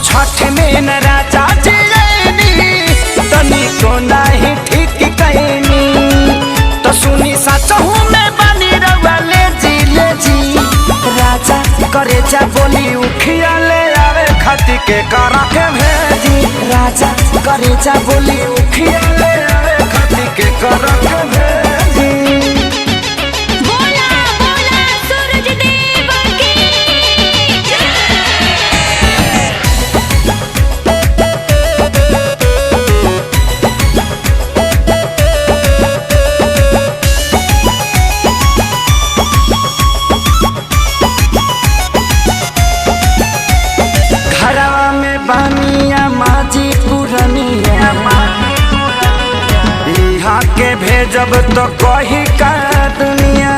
छठ में न राजा जियनी तनी को नहीं ठीक कहनी तो सुनी सचहू में बनी रउआ ले जी राजा करे जा बोली उखिया ले आवे खती के करा के भेजी राजा करे जा बोली उखिया ले आवे खती के करा के भेजी। बानिया माजी पुरनिया यहाँ के भेजब तो कही का दुनिया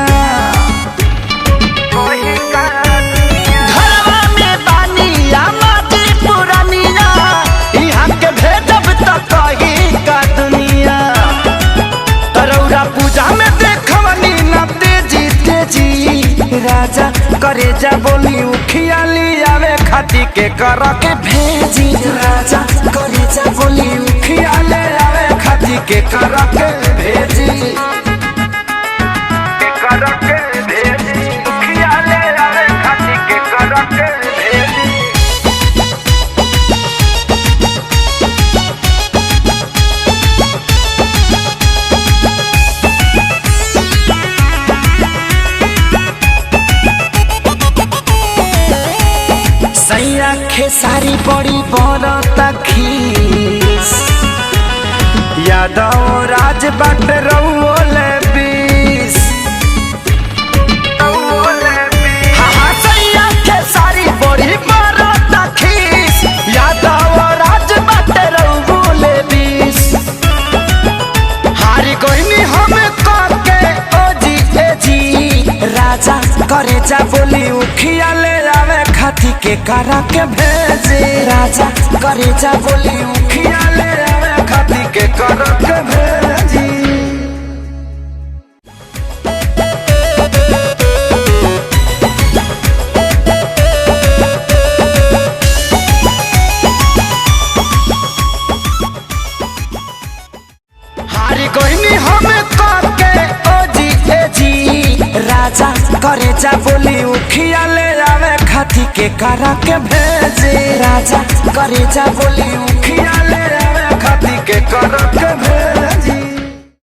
घरवा में बानिया माजी पुरनिया यहाँ के भेजब तो कही का दुनिया तरौरा पूजा में देखवनी न तेजी तेजी राजा करे जा बोली उखिया लियावे खती के करा के भेजी राजा करे जा बोली उखिया ले आवे खती के करा के भेजी उखिया ले आवे खती के करा के भेजी। सैया खेसारी बड़ी बरता खीस यादव राज बाट रउले बीस सैया खेसारी बड़ी बरता खीस यादव राज बाट रउले बीस हारी कोई हम के ओ जी राजा करे जा बोली उखिया ले आवे खती के करा के भेजे राजा करे जा बोली उखिया ले आवे खती के करा के भेजी। हारी कोई हम के ओ जी राजा करे जा बोली उखिया ले आवे खती के करा के भेजे राजा करे जा बोली उखिया ले आवे खती के करा के भेजी।